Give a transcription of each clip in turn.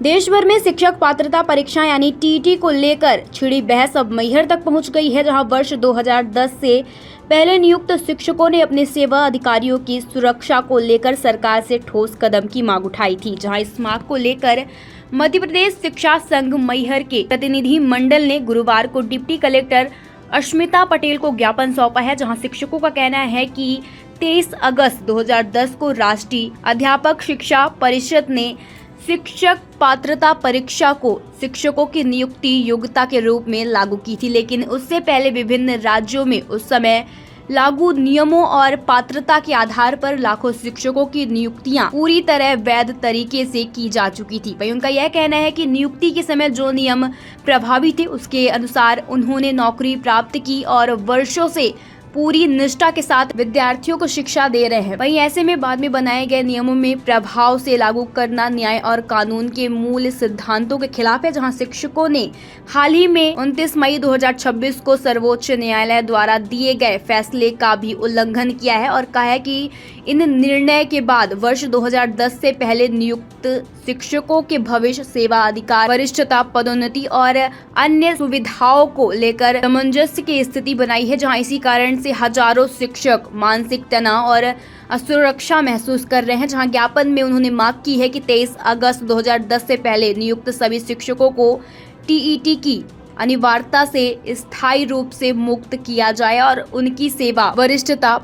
देश भर में शिक्षक पात्रता परीक्षा यानी टीईटी को लेकर छिड़ी बहस अब मैहर तक पहुंच गई है, जहां वर्ष 2010 से पहले नियुक्त शिक्षकों ने अपने सेवा अधिकारियों की सुरक्षा को लेकर सरकार से ठोस कदम की मांग उठाई थी। जहां इस मांग को लेकर मध्य प्रदेश शिक्षा संघ मैहर के प्रतिनिधि मंडल ने गुरुवार को डिप्टी कलेक्टर अश्मिता पटेल को ज्ञापन सौंपा है। जहां शिक्षकों का कहना है कि 23 अगस्त 2010 को राष्ट्रीय अध्यापक शिक्षा परिषद ने शिक्षक पात्रता परीक्षा को शिक्षकों की नियुक्ति योग्यता के रूप में लागू की थी, लेकिन उससे पहले विभिन्न राज्यों में उस समय लागू नियमों और पात्रता के आधार पर लाखों शिक्षकों की नियुक्तियां पूरी तरह वैध तरीके से की जा चुकी थी। वहीं उनका यह कहना है कि नियुक्ति के समय जो नियम प्रभावी थे उसके अनुसार उन्होंने नौकरी प्राप्त की और वर्षों से पूरी निष्ठा के साथ विद्यार्थियों को शिक्षा दे रहे हैं। वहीं ऐसे में बाद में बनाए गए नियमों में प्रभाव से लागू करना न्याय और कानून के मूल सिद्धांतों के खिलाफ है। जहां शिक्षकों ने हाल ही में 29 मई 2026 को सर्वोच्च न्यायालय द्वारा दिए गए फैसले का भी उल्लंघन किया है और कहा है कि इन निर्णय के बाद वर्ष 2010 से पहले नियुक्त शिक्षकों के भविष्य, सेवा अधिकार, वरिष्ठता, पदोन्नति और अन्य सुविधाओं को लेकर सामंजस्य की स्थिति बनाई है। जहां इसी कारण से हजारों शिक्षक मानसिक तनाव और असुरक्षा महसूस कर रहे हैं। जहां ज्ञापन में उन्होंने मांग की है कि 23 अगस्त 2010 से पहले नियुक्त सभी शिक्षकों को टीईटी की अनिवार्यता से स्थायी रूप से मुक्त किया जाए और उनकी सेवा, वरिष्ठता,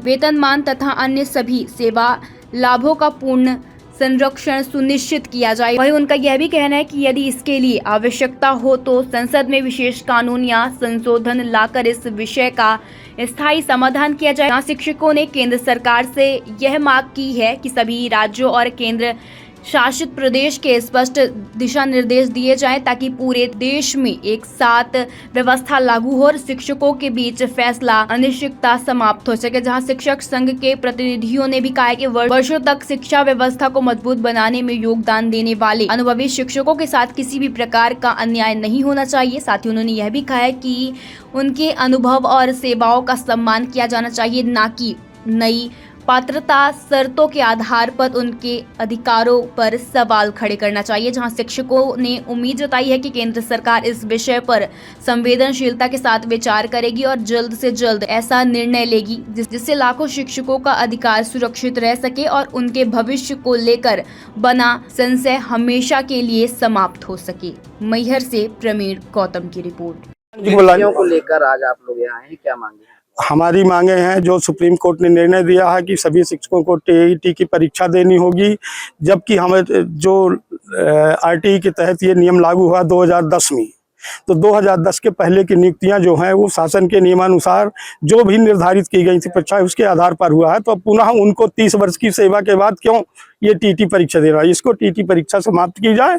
वेतनमान तथा अन्य सभी सेवा लाभों का पूर्ण संरक्षण सुनिश्चित किया जाए। वहीं उनका यह भी कहना है कि यदि इसके लिए आवश्यकता हो तो संसद में विशेष कानून या संशोधन लाकर इस विषय का स्थायी समाधान किया जाए। यहाँ शिक्षकों ने केंद्र सरकार से यह मांग की है कि सभी राज्यों और केंद्र शासित प्रदेश के स्पष्ट दिशा निर्देश दिए जाएं ताकि पूरे देश में एक साथ व्यवस्था लागू हो और शिक्षकों के बीच फैसला अनिश्चितता समाप्त हो सके। जहां शिक्षक संघ के प्रतिनिधियों ने भी कहा है कि वर्षों तक शिक्षा व्यवस्था को मजबूत बनाने में योगदान देने वाले अनुभवी शिक्षकों के साथ किसी भी प्रकार का अन्याय नहीं होना चाहिए। साथ ही उन्होंने यह भी कहा है कि उनके अनुभव और सेवाओं का सम्मान किया जाना चाहिए, न कि नई पात्रता शर्तों के आधार पर उनके अधिकारों पर सवाल खड़े करना चाहिए। जहां शिक्षकों ने उम्मीद जताई है कि केंद्र सरकार इस विषय पर संवेदनशीलता के साथ विचार करेगी और जल्द से जल्द ऐसा निर्णय लेगी जिससे लाखों शिक्षकों का अधिकार सुरक्षित रह सके और उनके भविष्य को लेकर बना संशय हमेशा के लिए समाप्त हो सके। मैहर से प्रवीण गौतम की रिपोर्ट। को लेकर आज आप लोग यहाँ हैं, क्या मांगे? हमारी मांगे हैं, जो सुप्रीम कोर्ट ने निर्णय दिया है कि सभी शिक्षकों को टीईटी की परीक्षा देनी होगी, जबकि हमें जो आरटीई के तहत ये नियम लागू हुआ 2010 में, तो 2010 के पहले की नियुक्तियां जो हैं वो शासन के नियमानुसार जो भी निर्धारित की गई थी परीक्षा उसके आधार पर हुआ है। तो पुनः उनको 30 वर्ष की सेवा के बाद क्यों ये टीटी परीक्षा दे रहा है? इसको टीटी परीक्षा समाप्त की जाए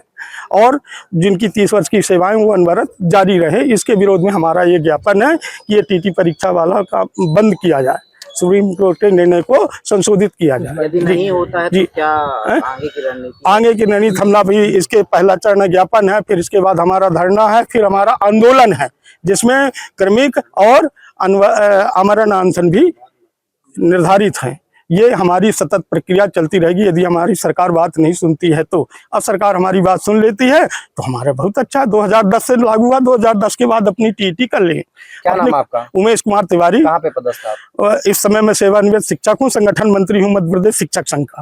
और जिनकी 30 वर्ष की सेवाएं वो अनवरत जारी रहे। इसके विरोध में हमारा ये ज्ञापन है कि ये टीटी परीक्षा वाला का बंद किया जाए, सुप्रीम कोर्ट के निर्णय को संशोधित किया जाए। यदि नहीं होता है तो क्या आगे की रणनीति? आगे की रणनीति हमला भी इसके पहला चरण ज्ञापन है, फिर इसके बाद हमारा धरना है, फिर हमारा आंदोलन है जिसमें क्रमिक और आमरण अनशन भी निर्धारित है। ये हमारी सतत प्रक्रिया चलती रहेगी यदि हमारी सरकार बात नहीं सुनती है तो। अब सरकार हमारी बात सुन लेती है तो हमारा बहुत अच्छा है। 2010 से लागू हुआ, 2010 के बाद अपनी टीटी कर लेंगे। क्या नाम आपका? उमेश कुमार तिवारी। कहाँ पे पदस्थ आप? इस समय मैं सेवानिवृत्त शिक्षक हूँ, संगठन मंत्री हूँ मध्य प्रदेश शिक्षक संघ का।